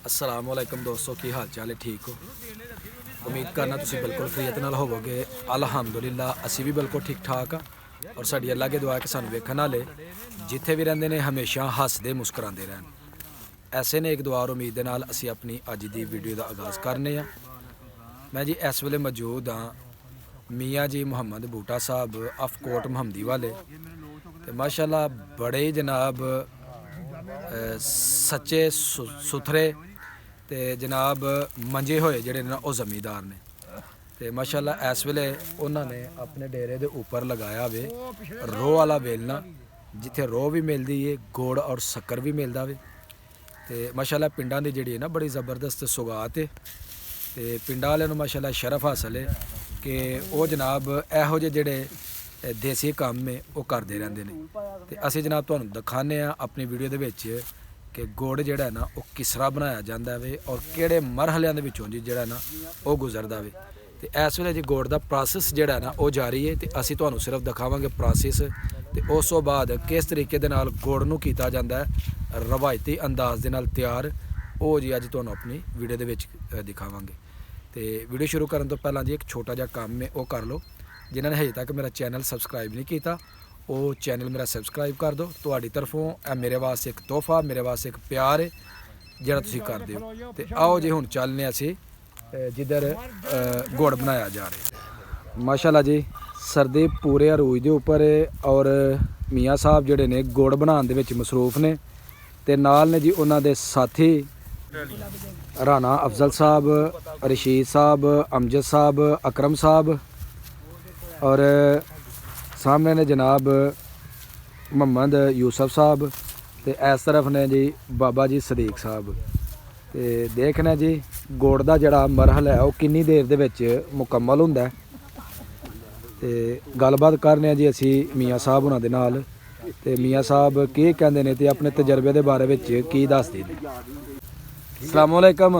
अस्सलाम वालेकुम दोस्तों, की हाल चाल है? ठीक हो? उम्मीद करना तुसी बिल्कुल फ्रीयत नाल होवोगे। अलहमदुलिल्लाह असी भी बिल्कुल ठीक ठाक हाँ और साड़ी अल्लाह की दुआ है कि सानू वेखण वाले जिथे भी रहिंदे ने हमेशा हसदे मुस्कुराते रहन। ऐसे ने एक दुआ और उम्मीद दे नाल असी अपनी अज दी वीडियो का आगाज़ करने आ। मैं जी इस वेले मौजूद हाँ मियाँ जी मुहम्मद बूटा साहब अफकोट मुहम्मदी वाले ते माशाल्लाह बड़े जनाब सच्चे सुथरे ते जनाब मंजे होए जेह्ड़े ना ओह जमींदार ने ते माशाल्लाह इस वेले उन्होंने अपने डेरे दे ऊपर लगाया वे रोह वाला वेलना जिथे रोह भी मिलती है गुड़ और शक्कर भी मिलता वे ते माशाल्लाह पिंडां दी जेह्ड़ी है ना बड़ी ज़बरदस्त सुगात है ते पिंडां वाले नूं माशाल्लाह शरफ हासल है कि वो जनाब इहो जे जेह्ड़े देसी काम है वो करते रहंदे ने ते असीं जनाब तुहानूं दिखाने आ अपनी वीडियो दे विच कि गुड़ जेह्ड़ा है ना वो किस तरह बनाया जाता है और किहड़े मरहलिਆਂ ਦੇ ਵਿੱਚੋਂ जी ਜਿਹੜਾ ना वो गुजरदा वे ते इस वेले जी गुड़ दा प्रोसैस ਜਿਹੜਾ ना वो जारी है ते असीं तुहानूं सिर्फ दिखावांगे प्रोसैस ते उस तो बाद किस तरीके दे नाल गुड़ नूं कीता जांदा है रवायती अंदाज दे नाल तैयार वो जी अज तुहानूं अपनी वीडियो दे विच दिखावांगे। तो वीडियो शुरू करने तो पहला जी एक छोटा जिहा काम है वो कर लो। जिन्होंने हजे तक मेरा चैनल सबसक्राइब नहीं किया वो चैनल मेरा सबसक्राइब कर दो। तुहाडी तरफों मेरे वास्ते एक तोहफा मेरे वास्ते एक प्यार है जिहड़ा तुसीं कर दिओ। ते आओ जी हुण चलने असीं जिधर गुड़ बनाया जा रहा। माशाल्लाह जी सर्दी पूरे अरूज दे उपर और मियाँ साहब जिहड़े ने गुड़ बनाउण दे विच मसरूफ ने ते नाल ने जी उन्हां दे साथी राणा अफजल साहब, रशीद साहब, अमजद साहब, अकरम साहब और सामने ने जनाब मोहम्मद यूसुफ साहब ते इस तरफ ने जी बाबा जी सदीक साहब। ते देखना जी गुड़ दा जिहड़ा मरहला है वो किन्नी देर दे विच मुकम्मल हुंदा है। ते गलबात करने जी असी मियाँ साहब हुणां दे नाल ते मियाँ साहब की कहंदे ने ते अपने तजर्बे दे बारे विच की दसदे ने। अस्सलाम वालेकुम।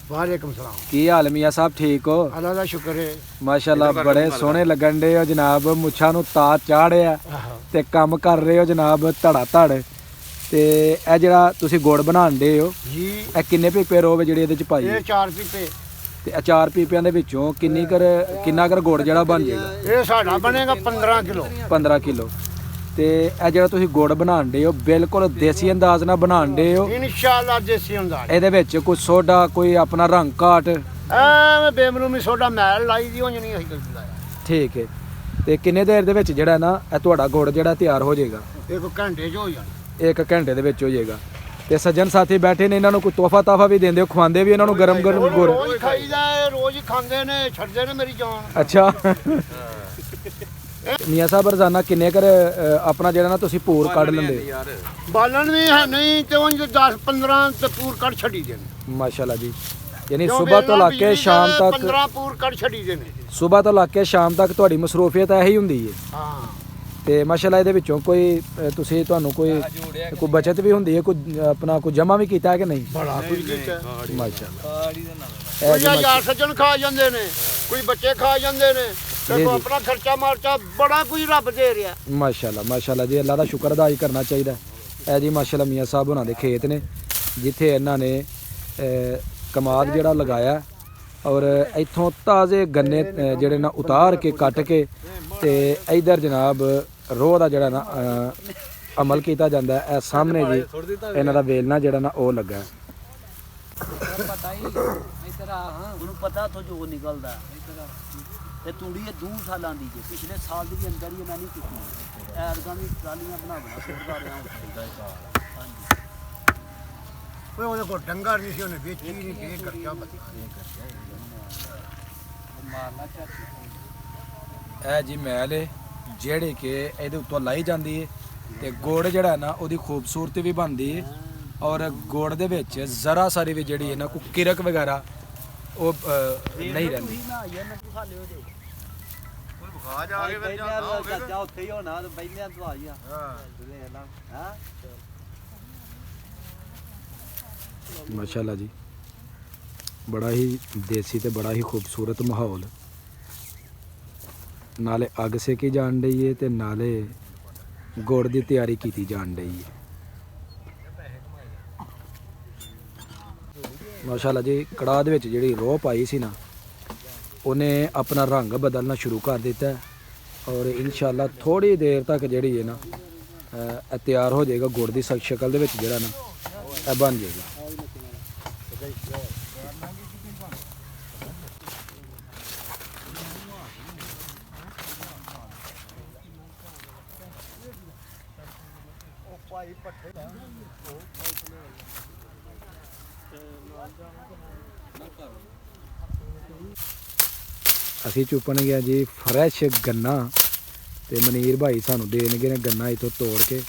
वालेकुम सलाम। की हाल मियाँ साहब? ठीक हो? अल्लाह दा शुक्र है। माशाल्लाह बड़े सोहने लगन डे हो जनाब, मुछां नूं ताज चाढ़िया ते कम कर रहे हो जनाब धड़ा धड़। ते ए जिहड़ा तुसीं गुड़ बनाण डे हो जी ए किन्ने पीपे रोवे जेह्ड़े इहदे च पाई? ये 4 पीपे। ते 4 पीपियां दे विचों किन्ना कर गुड़ जेह्ड़ा बन जाएगा? ये साडा बनेगा 15 किलो। 15 किलो। ते ए जिहड़ा तुसीं गुड़ बनाण डे हो बिल्कुल देसी अंदाज नाल बनाण डे हो? इंशाअल्लाह देसी अंदाज। ਇਹਦੇ ਵਿੱਚ ਕੋਈ ਸੋਡਾ ਕੋਈ ਆਪਣਾ ਰੰਗ ਘਾਟ? ਐ ਬੇਮਲੂਮੀ ਸੋਡਾ ਮੈਲ ਲਾਈ ਦੀ ਹੋਣੀ ਨਹੀਂ ਅਸੀਂ ਕੋਈ ਲਾਇਆ। ਠੀਕ ਹੈ। ਤੇ ਕਿੰਨੇ ਦੇਰ ਦੇ ਵਿੱਚ ਜਿਹੜਾ ਨਾ ਇਹ ਤੁਹਾਡਾ ਗੁੜ ਜਿਹੜਾ ਤਿਆਰ ਹੋ ਜਾਏਗਾ? ਇੱਕ ਘੰਟੇ 'ਚ ਹੋ ਜਾਣਾ। 1 ਘੰਟੇ ਦੇ ਵਿੱਚ ਹੋ ਜਾਏਗਾ। ਤੇ ਸੱਜਣ ਸਾਥੀ ਬੈਠੇ ਨੇ ਇਹਨਾਂ ਨੂੰ ਕੋਈ ਤੋਹਫਾ ਤਾਫਾ ਵੀ ਦਿੰਦੇ ਹੋ, ਖਵਾਉਂਦੇ ਵੀ ਇਹਨਾਂ ਨੂੰ ਗਰਮ ਗਰਮ ਗੁੜ? ਰੋਜ਼ ਖਾਈਦਾ, ਰੋਜ਼ ਹੀ ਖਾਂਦੇ ਨੇ, ਛੱਡਦੇ ਨੇ ਮੇਰੀ ਜਾਨ। ਅੱਛਾ। ਮੀਆਂ ਸਾਹਿਬ ਰੋਜ਼ਾਨਾ ਕਿੰਨੇ ਕਰ ਆਪਣਾ ਜਿਹੜਾ ਨਾ ਤੁਸੀਂ ਪੂਰ ਕੱਢ ਲੈਂਦੇ? ਬਾਲਣ ਵੀ ਹੈ ਨਹੀਂ ਤੇ ਉਂਝ 10 15 ਤੇ ਪੂਰ ਕੱਢ ਛੱਡੀ ਦੇ ਨੇ। ਮਾਸ਼ਾਅੱਲਾ ਜੀ। ਯਾਨੀ ਸਵੇਰ ਤੋਂ ਲਾ ਕੇ ਸ਼ਾਮ ਤੱਕ 15 ਪੂਰ ਕੱਢ ਛੱਡੀ ਦੇ ਨੇ। ਸਵੇਰ ਤੋਂ ਲਾ ਕੇ ਸ਼ਾਮ ਤੱਕ ਤੁਹਾਡੀ ਮਸਰੂਫੀਅਤ ਇਹੀ ਹੁੰਦੀ ਹੈ? ਹਾਂ। ਤੇ ਮਾਸ਼ਾਅੱਲਾ ਇਹਦੇ ਵਿੱਚੋਂ ਕੋਈ ਤੁਸੀਂ ਤੁਹਾਨੂੰ ਕੋਈ ਬਚਤ ਵੀ ਹੁੰਦੀ ਹੈ, ਕੋਈ ਆਪਣਾ ਕੋਈ ਜਮਾ ਵੀ ਕੀਤਾ ਹੈ ਕਿ ਨਹੀਂ? ਬੜਾ ਕੁਝ ਕੀਤਾ ਮਾਸ਼ਾਅੱਲਾ। ਕੋਈ ਯਾਰ ਸੱਜਣ ਖਾ ਜਾਂਦੇ ਨੇ, ਕੋਈ ਬੱਚੇ ਖਾ ਜਾਂਦੇ ਨੇ ਤੇ ਕੋਈ ਆਪਣਾ ਖਰਚਾ ਮਾਰਚਾ ਬੜਾ ਕੁਝ ਰੱਬ ਦੇ ਰਿਹਾ। ਮਾਸ਼ਾਅੱਲਾ ਮਾਸ਼ਾਅੱਲਾ ਜੀ, ਅੱਲਾ ਦਾ ਸ਼ੁਕਰ ਅਦਾ ਹੀ ਕਰਨਾ ਚਾਹੀਦਾ। ਇਹ ਜੀ ਮਾਸ਼ਾਅੱਲਾ ਮੀਆਂ ਸਾਹਿਬ ਉਹਨਾਂ ਦੇ ਖੇਤ ਨੇ ਜਿੱਥੇ ਇਹਨਾਂ ਨੇ ਕਮਾਦ ਜਿਹੜਾ ਲਗਾਇਆ ਔਰ ਇੱਥੋਂ ਤਾਜ਼ੇ ਗੰਨੇ ਜਿਹੜੇ ਨਾ ਉਤਾਰ ਕੇ ਕੱਟ ਕੇ ਤੇ ਇਧਰ ਜਨਾਬ ਰੋਹ ਦਾ ਜਿਹੜਾ ਨਾ ਅਮਲ ਕੀਤਾ ਜਾਂਦਾ ਹੈ। ਇਹ ਸਾਹਮਣੇ ਜੀ ਇਹਨਾਂ ਦਾ ਵੇਲਣਾ ਜਿਹੜਾ ਨਾ ਉਹ ਲੱਗਾ ਹੈ। ਪਤਾ ਹੀ ਇਧਰ ਆ ਉਹਨੂੰ ਪਤਾ ਤੋਂ ਜੋ ਨਿਕਲਦਾ ਤੇ ਤੂੜੀ ਇਹ 2 ਸਾਲਾਂ ਦੀ ਜੇ ਪਿਛਲੇ ਸਾਲ ਦੀ ਵੀ ਅੰਦਰ ਹੀ ਮੈਂ ਨਹੀਂ ਕੀਤੀ ਐਰਗਾਂ ਦੀ ਟਰਾਲੀਆਂ ਬਣਾ ਸੁੱਟਦਾ ਰਿਹਾ ਹਾਂਜੀ। ਓਏ ਉਹਦੇ ਕੋਲ ਡੰਗਰ ਨਹੀਂ ਸੀ, ਉਹਨੇ ਵੇਚੀ ਨਹੀਂ ਕਿ ਖਰਚਾ ਬਚਾ ਮਾਰਨਾ ਚਾਹੀਦਾ। ਇਹ ਜੀ ਮੈਲ ਹੈ ਜਿਹੜੇ ਕਿ ਇਹਦੇ ਉੱਤੋਂ ਲਾਈ ਜਾਂਦੀ ਹੈ ਤੇ ਗੁੜ ਜਿਹੜਾ ਨਾ ਉਹਦੀ ਖੂਬਸੂਰਤੀ ਵੀ ਬਣਦੀ ਹੈ ਔਰ ਗੁੜ ਦੇ ਵਿੱਚ ਜ਼ਰਾ ਸਾਰੀ ਵੀ ਜਿਹੜੀ ਹੈ ਨਾ ਕੋਈ ਕਿਰਕ ਵਗੈਰਾ ਉਹ ਨਹੀਂ ਰਹਿੰਦੀ। ਖਾ ਜਾ ਕੇ ਫਿਰ ਜਾਂਦਾ ਚਾਚਾ ਉੱਥੇ ਹੀ ਹੋਣਾ ਤੇ ਬੈਲਿਆਂ ਤੋਂ ਆ ਗਿਆ। ਹਾਂ ਮਾਸ਼ਾਅੱਲਾ ਜੀ, ਬੜਾ ਹੀ ਦੇਸੀ ਤੇ ਬੜਾ ਹੀ ਖੂਬਸੂਰਤ ਮਾਹੌਲ। ਨਾਲੇ ਅੱਗ ਸੇਕੀ ਜਾਣ ਡਈ ਹੈ ਤੇ ਨਾਲੇ ਗੁੜ ਦੀ ਤਿਆਰੀ ਕੀਤੀ ਜਾਣ ਡਈ ਹੈ। ਮਾਸ਼ਾਅੱਲਾ ਜੀ ਕੜਾਹ ਦੇ ਵਿੱਚ ਜਿਹੜੀ ਰੋਹ ਪਾਈ ਸੀ ਨਾ ਉਹਨੇ ਆਪਣਾ ਰੰਗ ਬਦਲਣਾ ਸ਼ੁਰੂ ਕਰ ਦਿੱਤਾ ਹੈ ਔਰ ਇਨਸ਼ਾਅੱਲਾ ਥੋੜੀ ਦੇਰ ਤੱਕ ਜਿਹੜੀ ਹੈ ਨਾ ਇਹ ਤਿਆਰ ਹੋ ਜਾਏਗਾ ਗੁੜ ਦੀ ਸ਼ਕਲ ਦੇ ਵਿੱਚ ਜਿਹੜਾ ਨਾ ਇਹ ਬਣ ਜਾਏਗਾ। ਅਸੀਂ ਚੁੱਪਣ ਗਿਆ ਜੀ ਫਰੈਸ਼ ਗੰਨਾ ਤੇ ਮਨੀਰ ਭਾਈ ਸਾਨੂੰ ਦੇਣਗੇ ਨੇ ਗੰਨਾ ਇਥੋਂ ਤੋੜ ਕੇ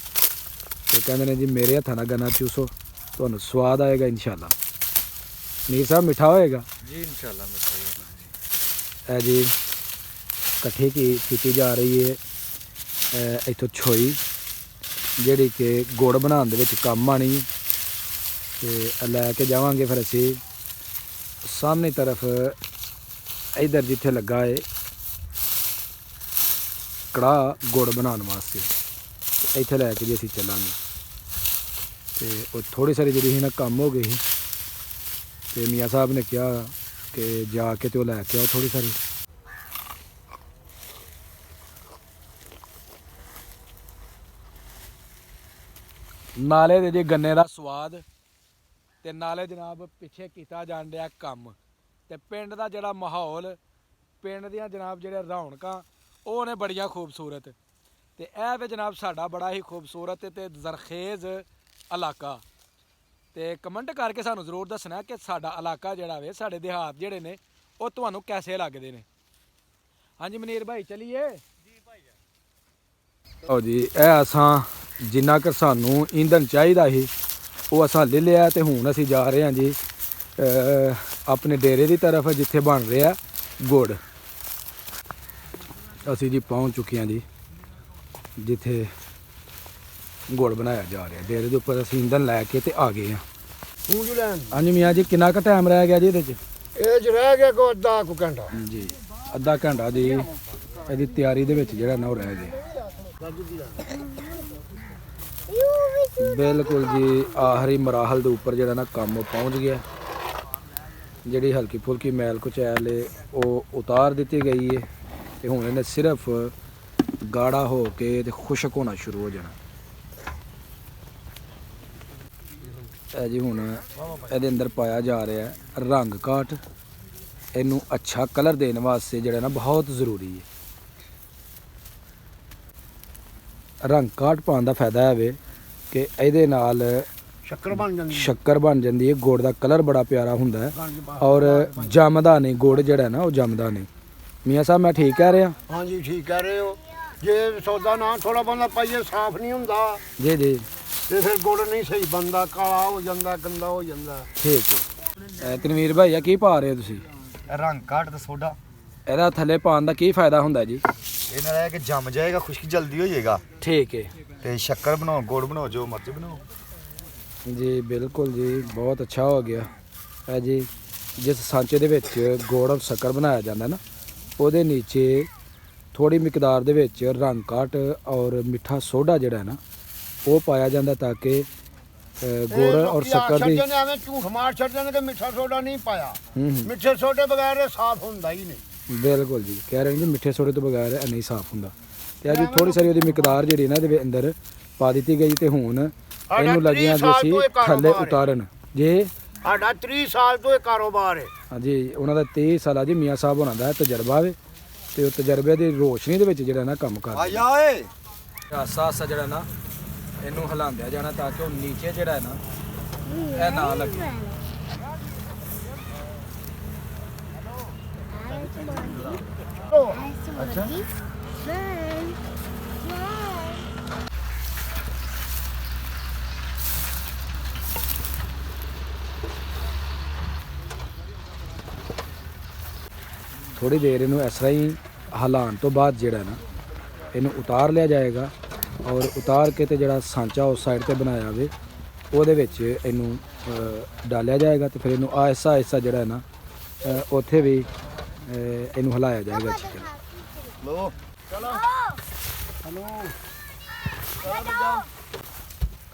ਤੇ ਕਹਿੰਦੇ ਨੇ ਜੀ ਮੇਰੇ ਹੱਥਾਂ ਨਾਲ ਗੰਨਾ ਚੂਸੋ ਤੁਹਾਨੂੰ ਸਵਾਦ ਆਏਗਾ ਇਨਸ਼ਾਅੱਲਾ। ਮਨੀਰ ਸਾਹਿਬ ਮਿੱਠਾ ਹੋਏਗਾ ਜੀ ਇਨਸ਼ਾਅੱਲਾ ਮਿੱਠਾ ਹੋਏਗਾ। ਇਹ ਜੀ ਇਕੱਠੀ ਕੀਤੀ ਜਾ ਰਹੀ ਹੈ ਇਥੋਂ ਛੋਈ ਜਿਹੜੀ ਕਿ ਗੁੜ ਬਣਾਉਣ ਦੇ ਵਿੱਚ ਕੰਮ ਆਣੀ ਤੇ ਲੈ ਕੇ ਜਾਵਾਂਗੇ ਫਿਰ ਅਸੀਂ ਸਾਹਮਣੇ ਤਰਫ ਇਧਰ ਜਿੱਥੇ ਲੱਗਾ ਹੈ ਕੜਾਹ ਗੁੜ ਬਣਾਉਣ ਵਾਸਤੇ ਇੱਥੇ ਲੈ ਕੇ ਜੀ ਅਸੀਂ ਚੱਲਾਂਗੇ ਤੇ ਉਹ ਥੋੜੀ ਸਾਰੀ ਜਿਹੜੀ ਸੀ ਨਾ ਕੰਮ ਹੋ ਗਈ ਤੇ ਮੀਆਂ ਸਾਹਿਬ ਨੇ ਕਿਹਾ ਕਿ ਜਾ ਕੇ ਤੇ ਉਹ ਲੈ ਕੇ ਆਓ ਥੋੜੀ ਸਾਰੀ। ਨਾਲੇ ਦੇ ਜੀ ਗੰਨੇ ਦਾ ਸਵਾਦ ਤੇ ਨਾਲੇ ਜਨਾਬ ਪਿੱਛੇ ਕੀਤਾ ਜਾਣ ਡਿਆ ਕੰਮ ਤੇ ਪਿੰਡ ਦਾ ਜਿਹੜਾ ਮਾਹੌਲ ਪਿੰਡ ਦੀਆਂ ਜਨਾਬ ਜਿਹੜੇ ਰੌਣਕਾਂ ਉਹ ਨੇ ਬੜੀਆਂ ਖੂਬਸੂਰਤ ਤੇ ਇਹ ਵੇ ਜਨਾਬ ਸਾਡਾ ਬੜਾ ਹੀ ਖੂਬਸੂਰਤ ਤੇ ਜ਼ਰਖੇਜ਼ ਇਲਾਕਾ ਤੇ ਕਮੈਂਟ ਕਰਕੇ ਸਾਨੂੰ ਜ਼ਰੂਰ ਦੱਸਣਾ ਕਿ ਸਾਡਾ ਇਲਾਕਾ ਜਿਹੜਾ ਵੇ ਸਾਡੇ ਦਿਹਾਤ ਜਿਹੜੇ ਨੇ ਉਹ ਤੁਹਾਨੂੰ ਕੈਸੇ ਲੱਗਦੇ ਨੇ। ਹਾਂਜੀ ਮਨੀਰ ਭਾਈ ਚਲੀਏ ਜੀ ਭਾਈ। ਓ ਜੀ ਇਹ ਅਸਾਂ ਜਿੰਨਾ ਕੁ ਸਾਨੂੰ ਈਂਧਨ ਚਾਹੀਦਾ ਸੀ ਉਹ ਅਸਾਂ ਲੈ ਲਿਆ ਤੇ ਹੁਣ ਅਸੀਂ ਜਾ ਰਹੇ ਹਾਂ ਜੀ ਆਪਣੇ ਡੇਰੇ ਦੀ ਤਰਫ ਜਿੱਥੇ ਬਣ ਰਿਹਾ ਗੁੜ। ਅਸੀਂ ਜੀ ਪਹੁੰਚ ਚੁੱਕੇ ਹਾਂ ਜੀ ਜਿੱਥੇ ਗੁੜ ਬਣਾਇਆ ਜਾ ਰਿਹਾ ਡੇਰੇ ਦੇ ਉੱਪਰ। ਅਸੀਂ ਈਂਧਨ ਲੈ ਕੇ ਤੇ ਆ ਗਏ ਹਾਂ। ਪੂੰਜ ਲੈਣ ਹਾਂਜੀ ਮੀਆਂ ਜੀ ਕਿੰਨਾ ਕੁ ਟਾਈਮ ਰਹਿ ਗਿਆ ਜੀ ਇਹਦੇ 'ਚ? ਇਹ ਜ ਰਹਿ ਗਿਆ ਕੋ ਅੱਧਾ ਕੁ ਘੰਟਾ ਜੀ ਅੱਧਾ ਘੰਟਾ ਜੀ ਇਹਦੀ ਤਿਆਰੀ ਦੇ ਵਿੱਚ ਜਿਹੜਾ ਨਾ ਉਹ ਰਹਿ ਗਿਆ। ਬਿਲਕੁਲ ਜੀ ਆਖਰੀ ਮਰਾਹਲ ਦੇ ਉੱਪਰ ਜਿਹੜਾ ਨਾ ਕੰਮ ਪਹੁੰਚ ਗਿਆ। ਜਿਹੜੀ ਹਲਕੀ ਫੁਲਕੀ ਮੈਲ ਕੁਚੈਲ ਹੈ ਉਹ ਉਤਾਰ ਦਿੱਤੀ ਗਈ ਹੈ ਤੇ ਹੁਣ ਇਹਨੇ ਸਿਰਫ ਗਾੜਾ ਹੋ ਕੇ ਤੇ ਖੁਸ਼ਕ ਹੋਣਾ ਸ਼ੁਰੂ ਹੋ ਜਾਣਾ। ਇਹ ਜੀ ਹੁਣ ਇਹਦੇ ਅੰਦਰ ਪਾਇਆ ਜਾ ਰਿਹਾ ਹੈ ਰੰਗ ਕਾਟ। ਇਹਨੂੰ ਅੱਛਾ ਕਲਰ ਦੇਣ ਵਾਸਤੇ ਜਿਹੜਾ ਨਾ ਬਹੁਤ ਜ਼ਰੂਰੀ ਹੈ। ਰੰਗ ਕਾਟ ਪਾਉਣ ਦਾ ਫਾਇਦਾ ਹੈ ਵੇ ਕਿ ਇਹਦੇ ਨਾਲ ਸ਼ੱਕਰ ਬਣ ਜਾਂਦੀ ਸ਼ੱਕਰ ਬਣ ਜਾਂਦੀ ਹੈ। ਗੁੜ ਦਾ ਕਲਰ ਬੜਾ ਪਿਆਰਾ ਹੁੰਦਾ ਹੈ ਔਰ ਜੰਮਦਾ ਨਹੀਂ ਗੁੜ ਜਿਹੜਾ ਨਾ ਉਹ ਜੰਮਦਾ ਨਹੀਂ। ਮੀਆਂ ਸਾਹਿਬ ਮੈਂ ਠੀਕ ਕਹਿ ਰਿਹਾ? ਹਾਂਜੀ ਠੀਕ ਕਹਿ ਰਹੇ ਹੋ। ਜੇ ਸੌਦਾ ਨਾ ਥੋੜਾ ਬੰਦਾ ਪਾਈਏ ਸਾਫ਼ ਨਹੀਂ ਹੁੰਦਾ ਜੀ ਜੀ ਤੇ ਫਿਰ ਗੁੜ ਨਹੀਂ ਸਹੀ ਬਣਦਾ, ਕਾਲਾ ਹੋ ਜਾਂਦਾ, ਗੰਦਾ ਹੋ ਜਾਂਦਾ। ਠੀਕ ਹੈ। ਤਨਵੀਰ ਭਾਈਆ ਕੀ ਪਾ ਰਹੇ ਹੋ ਤੁਸੀਂ? ਰੰਗ ਕਾਟ ਤੇ ਸੋਡਾ। ਇਹਦਾ ਥੱਲੇ ਪਾਉਣ ਦਾ ਕੀ ਫਾਇਦਾ ਹੁੰਦਾ ਜੀ? ਇਹ ਨਾਲ ਹੈ ਕਿ ਜੰਮ ਜਾਏਗਾ, ਖੁਸ਼ਕੀ ਜਲਦੀ ਹੋ ਜਾਏਗਾ ਠੀਕ ਹੈ ਤੇ ਸ਼ੱਕਰ ਬਣਾਓ, ਗੁੜ ਬਣਾਓ, ਜੋ ਮਰਜ਼ੀ ਬਣਾਓ। ਜੀ ਬਿਲਕੁਲ ਜੀ ਬਹੁਤ ਅੱਛਾ ਹੋ ਗਿਆ। ਇਹ ਜੀ ਜਿਸ ਸਾਂਚੇ ਦੇ ਵਿੱਚ ਗੁੜ ਔਰ ਸ਼ੱਕਰ ਬਣਾਇਆ ਜਾਂਦਾ ਨਾ ਉਹਦੇ ਨੀਚੇ ਥੋੜੀ ਮਿਕਦਾਰ ਦੇ ਵਿੱਚ ਰੰਗ ਕਾਟ ਔਰ ਮਿੱਠਾ ਸੋਡਾ ਜਿਹੜਾ ਹੈ ਨਾ ਉਹ ਪਾਇਆ ਜਾਂਦਾ ਤਾਂ ਕਿ ਗੁੜ ਔਰ ਸ਼ੱਕਰ ਦੀ ਐਵੇਂ ਝੂਠ ਮਾਰ ਛੱਡਦੇ ਨੇ ਕਿ ਮਿੱਠਾ ਸੋਡਾ ਨਹੀਂ ਪਾਇਆ। ਹੂੰ ਮਿੱਠੇ ਸੋਡੇ ਬਗੈਰ ਇਹ ਸਾਫ਼ ਹੁੰਦਾ ਹੀ ਨਹੀਂ। ਬਿਲਕੁਲ ਜੀ ਕਹਿ ਰਹੇ ਨੇ ਜੀ ਮਿੱਠੇ ਸੋਡੇ ਤੋਂ ਬਗੈਰ ਇਹ ਨਹੀਂ ਸਾਫ਼ ਹੁੰਦਾ। ਤੇ ਅੱਜ ਥੋੜੀ ਸਾਰੀ ਉਹਦੀ ਮਿਕਦਾਰ ਜਿਹੜੀ ਨਾ ਇਹਦੇ ਅੰਦਰ ਪਾ ਦਿੱਤੀ ਗਈ ਤੇ ਹੁਣ ਇਹਨੂੰ ਲੱਗਿਆ ਜੀ ਅਸੀਂ ਥੱਲੇ ਉਤਾਰਨ। ਜੀ ਸਾਡਾ 30 ਸਾਲ ਤੋਂ ਇਹ ਕਾਰੋਬਾਰ ਹੈ। ਹਾਂਜੀ ਉਹਨਾਂ ਦਾ 23 ਸਾਲਾ ਜੀ ਮੀਆਂ ਸਾਹਿਬ ਹੋਣਾ ਦਾ ਤਜਰਬਾ ਵੇ ਤੇ ਉਹ ਤਜਰਬੇ ਦੀ ਰੋਸ਼ਨੀ ਦੇ ਵਿੱਚ ਜਿਹੜਾ ਨਾ ਕੰਮ ਕਰਦੇ ਆ ਓਏ ਆਸਾ ਆਸਾ ਜਿਹੜਾ ਨਾ ਇਹਨੂੰ ਹਿਲਾਉਂਦਿਆ ਜਾਣਾ ਤਾਂ ਕਿ ਉਹ ਨੀਚੇ ਜਿਹੜਾ ਹੈ ਨਾ ਇਹ ਨਾ ਲੱਗੇ। ਅੱਛਾ ਥੋੜੀ ਦੇਰ ਇਹਨੂੰ ਇਸ ਤਰ੍ਹਾਂ ਹੀ ਹਿਲਾਉਣ ਤੋਂ ਬਾਅਦ ਜਿਹੜਾ ਨਾ ਇਹਨੂੰ ਉਤਾਰ ਲਿਆ ਜਾਏਗਾ ਔਰ ਉਤਾਰ ਕੇ ਤੇ ਜਿਹੜਾ ਸਾਂਚਾ ਉਸ ਸਾਈਡ ਤੇ ਬਣਾਇਆ ਵੇ ਉਹਦੇ ਵਿੱਚ ਇਹਨੂੰ ਡਾਲਿਆ ਜਾਏਗਾ ਤੇ ਫਿਰ ਇਹਨੂੰ ਆਹਿਸਤਾ ਆਹਿਸਤਾ ਜਿਹੜਾ ਹੈ ਨਾ ਉੱਥੇ ਵੀ ਇਹਨੂੰ ਹਿਲਾਇਆ ਜਾਏਗਾ ਅੱਛੀ ਤਰ੍ਹਾਂ। ਲੋ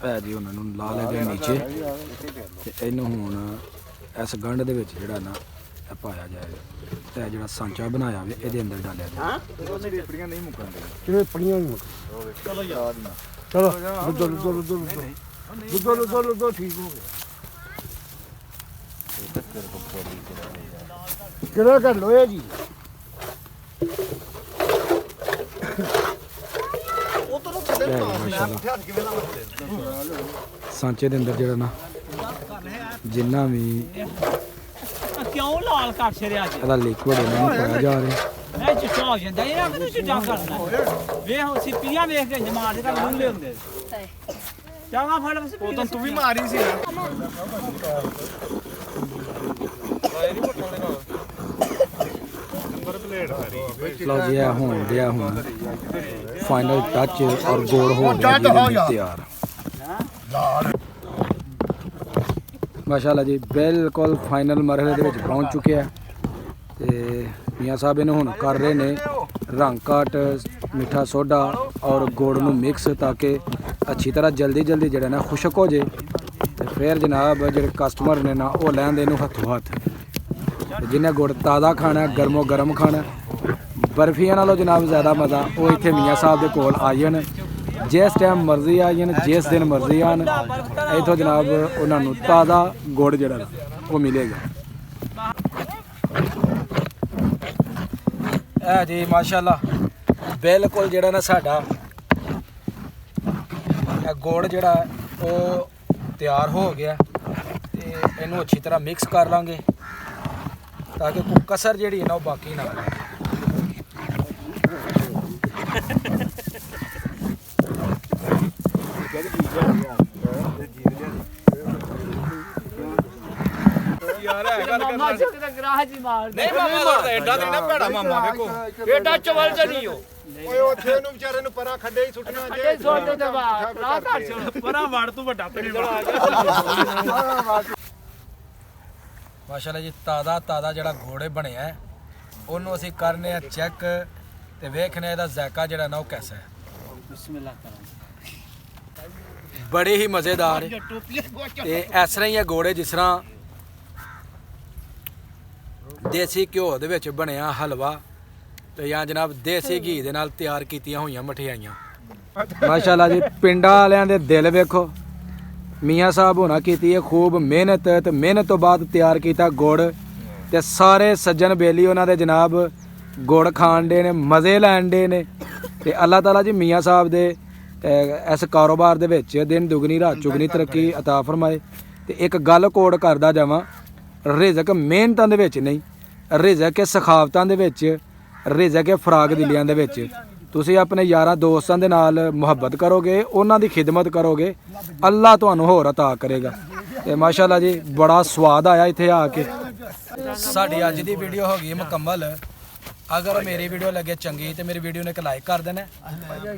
ਇਹ ਜੀ ਉਹਨਾਂ ਨੂੰ ਲਾ ਲਿਆ ਗਿਆ ਨੀਚੇ ਤੇ ਇਹਨੂੰ ਹੁਣ ਇਸ ਗੰਢ ਦੇ ਵਿੱਚ ਜਿਹੜਾ ਨਾ ਇਹ ਪਾਇਆ ਜਾਏਗਾ ਤੇ ਇਹ ਜਿਹੜਾ ਸਾਂਚਾ ਬਣਾਇਆ ਵੇ ਇਹਦੇ ਅੰਦਰ ਡਾਲਿਆ ਜਾਏਗਾ। ਰੇਪੜੀਆਂ ਨਹੀਂ ਮੁੱਕਣਦੇ ਕਿਵੇਂ ਪੜੀਆਂ ਨਹੀਂ ਚਲੋ ਯਾਦ ਨਾ ਚਲੋ ਦੁੱਧ ਠੀਕ ਹੋ ਗਿਆ ਕਿਹੜਾ ਕਰ ਲੋਏ ਜੀ ਮਾਸ਼ਾਅੱਲਾ ਸਾਂਚੇ ਦੇ ਅੰਦਰ ਜਿਹੜਾ ਨਾ ਜਿੰਨਾ ਵੀ ਕਿਉਂ ਲਾਲ ਕਰ ਛੜਿਆ ਜੀ ਇਹਦਾ ਲਿਕਵਿਡ ਇਹਨਾਂ ਨੂੰ ਪਾਇਆ ਜਾ ਰਿਹਾ। ਇਹ ਚਿੱਟਾ ਹੋ ਜਾਂਦਾ ਇਹਨਾਂ ਨੂੰ ਚਿੱਟਾ ਕਰਨਾ ਵੇਖ ਸਿੱਪੀਆਂ ਵੇਖ ਕੇ ਜਮਾਤ ਦੇ ਘਰ ਲੂਲੇ ਹੁੰਦੇ ਚਾਵਾ ਫੜ ਉਹ ਤਾਂ ਤੂੰ ਵੀ ਮਾਰੀ ਸੀ ਨਾ ਲਓ ਜੀ ਇਹ ਹੋਣ ਡਿਆ ਹੁਣ ਫਾਈਨਲ ਟੱਚ ਔਰ ਗੋਲ ਹੋ ਗਿਆ ਜੀ ਇਹਦੇ ਵਿੱਚ ਤਿਆਰ। ਮਾਸ਼ਾਅੱਲਾ ਜੀ ਬਿਲਕੁਲ ਫਾਈਨਲ ਮਰਹਲੇ ਦੇ ਵਿੱਚ ਪਹੁੰਚ ਚੁੱਕਿਆ ਤੇ ਮੀਆਂ ਸਾਹਿਬ ਇਹਨੂੰ ਹੁਣ ਕਰ ਰਹੇ ਨੇ ਰੰਗ ਕਾਟ ਮਿੱਠਾ ਸੋਡਾ ਔਰ ਗੁੜ ਨੂੰ ਮਿਕਸ ਤਾਂ ਕਿ ਅੱਛੀ ਤਰ੍ਹਾਂ ਜਲਦੀ ਜਿਹੜਾ ਨਾ ਖੁਸ਼ਕ ਹੋ ਜੇ ਤੇ ਫਿਰ ਜਨਾਬ ਜਿਹੜੇ ਕਸਟਮਰ ਨੇ ਨਾ ਉਹ ਲੈਂਦੇ ਇਹਨੂੰ ਹੱਥੋਂ ਹੱਥ ਤੇ ਜਿਹਨੇ ਗੁੜ ਤਾਜ਼ਾ ਖਾਣਾ ਗਰਮੋ ਗਰਮ ਖਾਣਾ ਬਰਫੀਆਂ ਨਾਲੋਂ ਜਨਾਬ ਜ਼ਿਆਦਾ ਮਜ਼ਾ ਉਹ ਇੱਥੇ ਮੀਆਂ ਸਾਹਿਬ ਦੇ ਕੋਲ ਆ ਜਾਣ ਜਿਸ ਟਾਈਮ ਮਰਜ਼ੀ ਆ ਜਾਣ ਜਿਸ ਦਿਨ ਮਰਜ਼ੀ ਆਣ ਇੱਥੋਂ ਜਨਾਬ ਉਹਨਾਂ ਨੂੰ ਤਾਜ਼ਾ ਗੁੜ ਜਿਹੜਾ ਉਹ ਮਿਲੇਗਾ। ਇਹ ਜੀ ਮਾਸ਼ਾਅੱਲਾ ਬਿਲਕੁਲ ਜਿਹੜਾ ਨਾ ਸਾਡਾ ਇਹ ਗੁੜ ਜਿਹੜਾ ਉਹ ਤਿਆਰ ਹੋ ਗਿਆ ਤੇ ਇਹਨੂੰ ਅੱਛੀ ਤਰ੍ਹਾਂ ਮਿਕਸ ਕਰ ਲਾਂਗੇ ਤਾਂ ਕਿ ਕੋਈ ਕਸਰ ਜਿਹੜੀ ਹੈ ਨਾ ਉਹ ਬਾਕੀ ਨਾ ਰਹੇ। ਮਾਮਾ ਜਿੱਤੇ ਦਾ ਗਰਾਹ ਜੀ ਮਾਰ ਨਹੀਂ ਮਾਮਾ ਦਾ ਐਡਾ ਤੇ ਨਾ ਭੈੜਾ ਮਾਮਾ ਵੇਖੋ ਏਡਾ ਚਵਲ ਤੇ ਨਹੀਂ ਹੋ ਓਏ ਉੱਥੇ ਨੂੰ ਵਿਚਾਰੇ ਨੂੰ ਪਰਾਂ ਖੱਡੇ ਹੀ ਸੁੱਟਣਾ ਇਹ ਸੋਚ ਦੇ ਬਾਅਦ ਰਾਹ ਘਰ ਛੋੜ ਪਰਾਂ ਵੜ ਤੂੰ ਵੱਡਾ ਤੇਰੇ ਮਾਸ਼ਾਅੱਲਾ ਜੀ ਤਾਜ਼ਾ ਜਿਹੜਾ ਘੋੜੇ ਬਣਿਆ ਹੈ ਉਹਨੂੰ ਅਸੀਂ ਕਰਨੇ ਆ ਚੈੱਕ ਤੇ ਵੇਖਨੇ ਇਹਦਾ ਜ਼ਾਇਕਾ ਜਿਹੜਾ ਨਾ ਉਹ ਕੈਸਾ ਹੈ। ਬਿਸਮਿਲ੍ਲਾ ਕਰਾਂ ਬੜੇ ਹੀ ਮਜ਼ੇਦਾਰ ਤੇ ਇਸ ਤਰ੍ਹਾਂ ਹੀ ਇਹ ਘੋੜੇ ਜਿਸ ਤਰ੍ਹਾਂ ਦੇਸੀ ਘਿਓ ਦੇ ਵਿੱਚ ਬਣਿਆ ਹਲਵਾ ਤੇ ਜਾਂ ਜਨਾਬ ਦੇਸੀ ਘੀ ਦੇ ਨਾਲ ਤਿਆਰ ਕੀਤੀਆਂ ਹੋਈਆਂ ਮਠਿਆਈਆਂ। ਮਾਸ਼ਾਅੱਲਾ ਜੀ ਪਿੰਡਾਂ ਵਾਲਿਆਂ ਦੇ ਦਿਲ ਵੇਖੋ ਮੀਆਂ ਸਾਹਿਬ ਹੋਣਾ ਕੀਤੀ ਹੈ ਖੂਬ ਮਿਹਨਤ ਤੇ ਮਿਹਨਤ ਤੋਂ ਬਾਅਦ ਤਿਆਰ ਕੀਤਾ ਗੁੜ ਤੇ ਸਾਰੇ ਸੱਜਣ ਬੇਲੀ ਉਹਨਾਂ ਦੇ ਜਨਾਬ ਗੁੜ ਖਾਣ ਦੇ ਨੇ ਮਜ਼ੇ ਲੈਣ ਦੇ ਨੇ ਤੇ ਅੱਲਾਹ ਤਾਲਾ ਜੀ ਮੀਆਂ ਸਾਹਿਬ ਦੇ ਇਸ ਕਾਰੋਬਾਰ ਦੇ ਵਿੱਚ ਦਿਨ ਦੁਗਣੀ ਰਾਤ ਚੁਗਣੀ ਤਰੱਕੀ عطا ਫਰਮਾਏ। ਤੇ ਇੱਕ ਗੱਲ ਕੋਡ ਕਰਦਾ ਜਾਵਾਂ ਰਿਜ਼ਕ ਮਿਹਨਤਾਂ ਦੇ ਵਿੱਚ ਨਹੀਂ ਰਿਜ਼ਕ ਹੈ ਸਖਾਵਤਾਂ ਦੇ ਵਿੱਚ ਰਿਜ਼ਕ ਹੈ ਫਰਾਗ ਦਿਲੀਆਂ ਦੇ ਵਿੱਚ। ਤੁਸੀਂ ਆਪਣੇ ਯਾਰਾਂ ਦੋਸਤਾਂ ਦੇ ਨਾਲ ਮੁਹੱਬਤ ਕਰੋਗੇ ਉਹਨਾਂ ਦੀ ਖਿਦਮਤ ਕਰੋਗੇ ਅੱਲਾਹ ਤੁਹਾਨੂੰ ਹੋਰ عطا ਕਰੇਗਾ। ਤੇ ਮਾਸ਼ਾਅੱਲਾ ਜੀ ਬੜਾ ਸਵਾਦ ਆਇਆ ਇੱਥੇ ਆ ਕੇ। ਸਾਡੀ ਅੱਜ ਦੀ ਵੀਡੀਓ ਹੋ ਗਈ ਮੁਕੰਮਲ। ਅਗਰ ਮੇਰੀ ਵੀਡੀਓ ਲੱਗੇ ਚੰਗੀ ਤੇ ਮੇਰੀ ਵੀਡੀਓ ਨੂੰ ਇੱਕ ਲਾਈਕ ਕਰ ਦੇਣਾ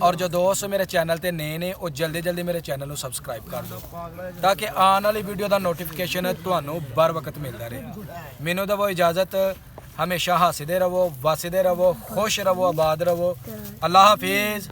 ਔਰ ਜੋ ਦੋਸਤ ਮੇਰੇ ਚੈਨਲ ਤੇ ਨਏ ਨੇ ਉਹ ਜਲਦੀ ਮੇਰੇ ਚੈਨਲ ਨੂੰ ਸਬਸਕ੍ਰਾਈਬ ਕਰ ਦਿਓ ਤਾਂ ਕਿ ਆਉਣ ਵਾਲੀ ਵੀਡੀਓ ਦਾ ਨੋਟੀਫਿਕੇਸ਼ਨ ਤੁਹਾਨੂੰ ਬਰ ਵਕਤ ਮਿਲਦਾ ਰਹੇ। ਮੈਨੂੰ ਦਵੋ ਇਜਾਜ਼ਤ। ਹਮੇਸ਼ਾ ਹੱਸਦੇ ਰਹੋ ਵਸਦੇ ਰਹੋ ਖੁਸ਼ ਰਹੋ ਆਬਾਦ ਰਹੋ। ਅੱਲਾਹ ਹਾਫਿਜ਼।